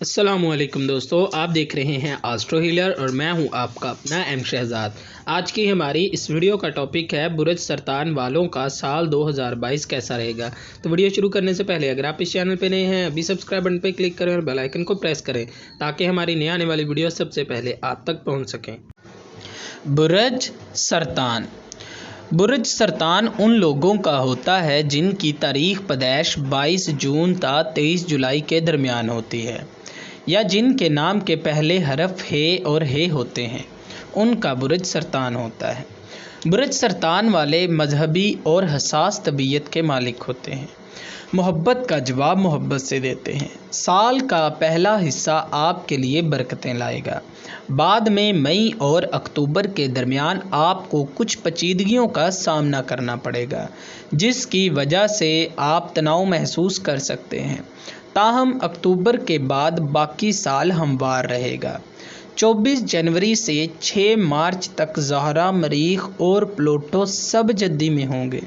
अस्सलाम वालेकुम दोस्तों, आप देख रहे हैं आस्ट्रो हीलर और मैं हूं आपका अपना एम शहजाद। आज की हमारी इस वीडियो का टॉपिक है बुरज सरतान वालों का साल 2022 कैसा रहेगा। तो वीडियो शुरू करने से पहले अगर आप इस चैनल पे नए हैं अभी सब्सक्राइब बटन पे क्लिक करें और बेल आइकन को प्रेस करें ताकि हमारी नई आने वाली वीडियो सबसे पहले आप तक पहुँच सकें। बुरज सरतान। बुरज सरतान उन लोगों का होता है जिनकी तारीख पैदाइश 22 जून ता 23 जुलाई के दरमियान होती है या जिनके नाम के पहले हरफ हे और हे होते हैं, उनका बुरज सरतान होता है। बुरज सरतान वाले मजहबी और हसास तबीयत के मालिक होते हैं। मोहब्बत का जवाब मोहब्बत से देते हैं। साल का पहला हिस्सा आपके लिए बरकतें लाएगा। बाद में मई और अक्टूबर के दरमियान आपको कुछ पेचीदगियों का सामना करना पड़ेगा जिसकी वजह से आप तनाव महसूस कर सकते हैं। ताहम अक्टूबर के बाद बाकी साल हमवार रहेगा। 24 जनवरी से 6 मार्च तक ज़हरा, मरीख और प्लूटो सब जद्दी में होंगे।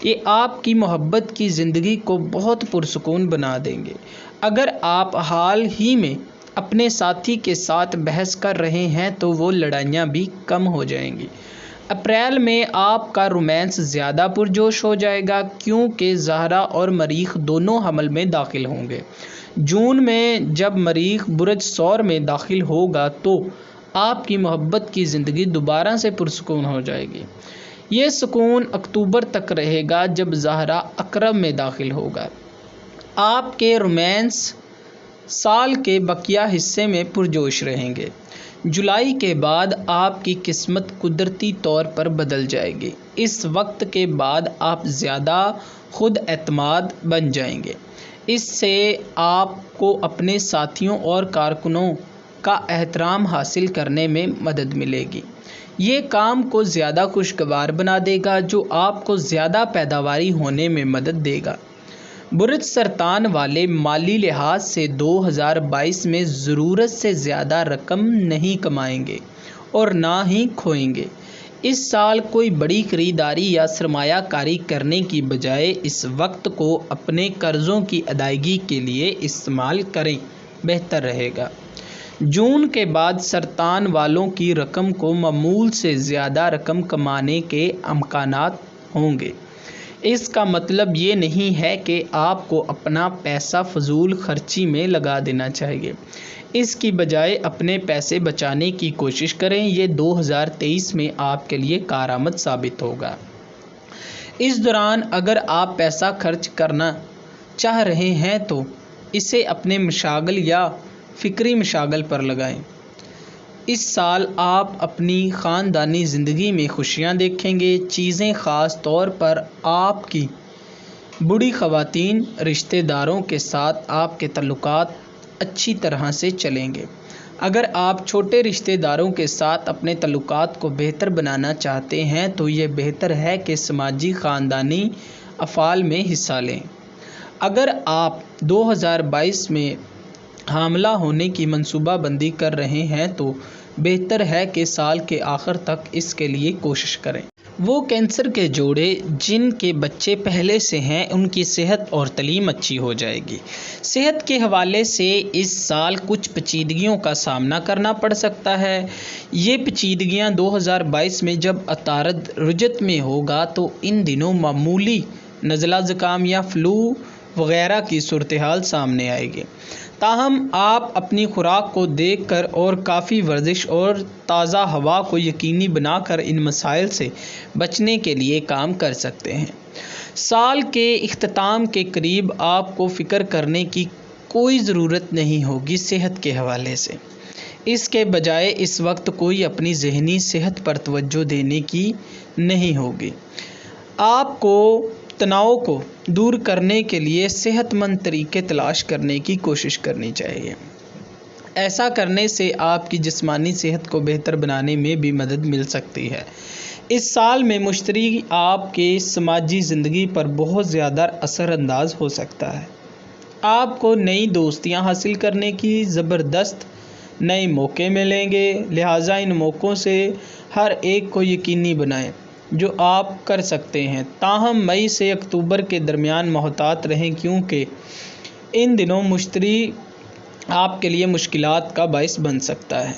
ये आपकी मोहब्बत की ज़िंदगी को बहुत पुरसुकून बना देंगे। अगर आप हाल ही में अपने साथी के साथ बहस कर रहे हैं तो वो लड़ाइयाँ भी कम हो जाएंगी। अप्रैल में आपका रोमांस ज़्यादा पुरजोश हो जाएगा क्योंकि ज़हरा और मरीख दोनों हमल में दाखिल होंगे। जून में जब मरीख बुरज सौर में दाखिल होगा तो आपकी मोहब्बत की ज़िंदगी दोबारा से पुरसुकून हो जाएगी। ये सुकून अक्टूबर तक रहेगा जब ज़हरा अकरब में दाखिल होगा। आपके रोमांस साल के बकिया हिस्से में पुरजोश रहेंगे। जुलाई के बाद आपकी किस्मत कुदरती तौर पर बदल जाएगी। इस वक्त के बाद आप ज़्यादा खुद एतमाद बन जाएंगे। इससे आपको अपने साथियों और कारकुनों का एहतराम हासिल करने में मदद मिलेगी। ये काम को ज़्यादा खुशगवार बना देगा जो आपको ज़्यादा पैदावारी होने में मदद देगा। बुरज सरतान वाले माली लिहाज से 2022 में ज़रूरत से ज़्यादा रकम नहीं कमाएंगे और ना ही खोएंगे। इस साल कोई बड़ी खरीदारी या सरमायाकारी करने की बजाय इस वक्त को अपने कर्ज़ों की अदायगी के लिए इस्तेमाल करें, बेहतर रहेगा। जून के बाद सरतान वालों की रकम को मामूल से ज़्यादा रकम कमाने के अमकानात होंगे। इसका मतलब ये नहीं है कि आपको अपना पैसा फजूल खर्ची में लगा देना चाहिए। इसकी बजाय अपने पैसे बचाने की कोशिश करें। ये 2023 में आपके लिए कारआमद साबित होगा। इस दौरान अगर आप पैसा खर्च करना चाह रहे हैं तो इसे अपने मशागल या फ़िक्री मशागल पर लगाएं। इस साल आप अपनी ख़ानदानी ज़िंदगी में खुशियाँ देखेंगे। चीज़ें ख़ास तौर पर आपकी बूढ़ी ख़वातीन रिश्तेदारों के साथ आपके तल्लुकात अच्छी तरह से चलेंगे। अगर आप छोटे रिश्तेदारों के साथ अपने तल्लुकात को बेहतर बनाना चाहते हैं तो ये बेहतर है कि समाजी ख़ानदानी अफ़ाल में हिस्सा लें। अगर आप 2022 में हामला होने की मंसूबाबंदी कर रहे हैं तो बेहतर है कि साल के आखिर तक इसके लिए कोशिश करें। वो कैंसर के जोड़े जिनके बच्चे पहले से हैं उनकी सेहत और तलीम अच्छी हो जाएगी। सेहत के हवाले से इस साल कुछ पेचीदगियों का सामना करना पड़ सकता है। ये पेचीदगियाँ 2022 में जब अतारद रुजत में होगा तो इन दिनों मामूली नज़ला ज़ुकाम या फ्लू वगैरह की सूरत हाल सामने आएगी। ताहम आप अपनी खुराक को देखकर और काफ़ी वर्जिश और ताज़ा हवा को यकीनी बनाकर इन मसाइल से बचने के लिए काम कर सकते हैं। साल के इख्तिताम के करीब आपको फ़िक्र करने की कोई ज़रूरत नहीं होगी सेहत के हवाले से। इसके बजाय इस वक्त कोई अपनी ज़हनी सेहत पर तवज्जो देने की नहीं होगी। आपको तनाव को दूर करने के लिए सेहतमंद तरीके तलाश करने की कोशिश करनी चाहिए। ऐसा करने से आपकी जिस्मानी सेहत को बेहतर बनाने में भी मदद मिल सकती है। इस साल में मुश्तरी आपके समाजी ज़िंदगी पर बहुत ज़्यादा असरअंदाज हो सकता है। आपको नई दोस्तियां हासिल करने की ज़बरदस्त नए मौके मिलेंगे, लिहाजा इन मौक़ों से हर एक को यकीनी बनाएं जो आप कर सकते हैं। ताहम मई से अक्टूबर के दरमियान मोहतात रहें क्योंकि इन दिनों मुश्तरी آپ کے لیے مشکلات کا باعث بن سکتا ہے۔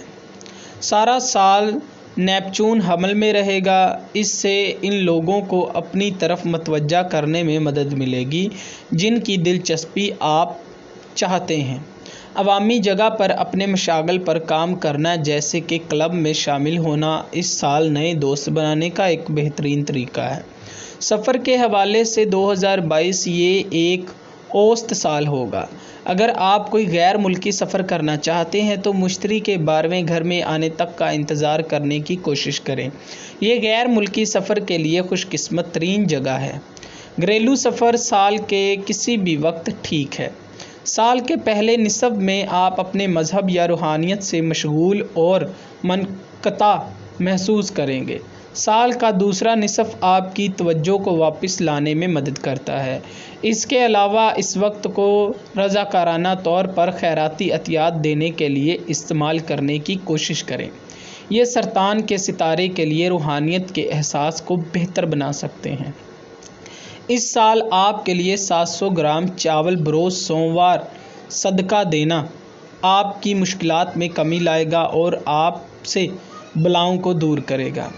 سارا سال نیپچون حمل میں رہے گا، اس سے ان لوگوں کو اپنی طرف متوجہ کرنے میں مدد ملے گی جن کی دلچسپی آپ چاہتے ہیں۔ عوامی جگہ پر اپنے مشاغل پر کام کرنا جیسے کہ کلب میں شامل ہونا اس سال نئے دوست بنانے کا ایک بہترین طریقہ ہے۔ سفر کے حوالے سے 2022 یہ ایک اوسط سال ہوگا۔ اگر آپ کوئی غیر ملکی سفر کرنا چاہتے ہیں تو مشتری کے 12ویں گھر میں آنے تک کا انتظار کرنے کی کوشش کریں۔ یہ غیر ملکی سفر کے لیے خوش قسمت ترین جگہ ہے۔ گھریلو سفر سال کے کسی بھی وقت ٹھیک ہے۔ سال کے پہلے نصف میں آپ اپنے مذہب یا روحانیت سے مشغول اور منقطع محسوس کریں گے۔ سال کا دوسرا نصف آپ کی توجہ کو واپس لانے میں مدد کرتا ہے۔ اس کے علاوہ اس وقت کو رضاکارانہ طور پر خیراتی عطیات دینے کے لیے استعمال کرنے کی کوشش کریں۔ یہ سرطان کے ستارے کے لیے روحانیت کے احساس کو بہتر بنا سکتے ہیں۔ اس سال آپ کے لیے 700 گرام چاول بروز سوموار صدقہ دینا آپ کی مشکلات میں کمی لائے گا اور آپ سے بلاؤں کو دور کرے گا۔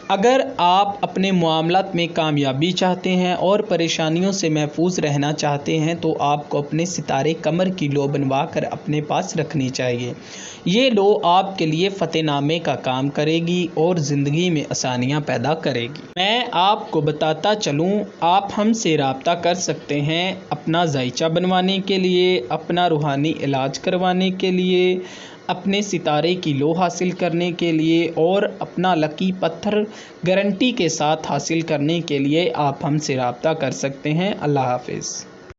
اگر آپ اپنے معاملات میں کامیابی چاہتے ہیں اور پریشانیوں سے محفوظ رہنا چاہتے ہیں تو آپ کو اپنے ستارے قمر کی لو بنوا کر اپنے پاس رکھنی چاہیے۔ یہ لو آپ کے لیے فتح نامے کا کام کرے گی اور زندگی میں آسانیاں پیدا کرے گی۔ میں آپ کو بتاتا چلوں، آپ ہم سے رابطہ کر سکتے ہیں اپنا ذائچہ بنوانے کے لیے، اپنا روحانی علاج کروانے کے لیے، اپنے ستارے کی لو حاصل کرنے کے لیے اور اپنا لکی پتھر گارنٹی کے ساتھ حاصل کرنے کے لیے آپ ہم سے رابطہ کر سکتے ہیں۔ اللہ حافظ۔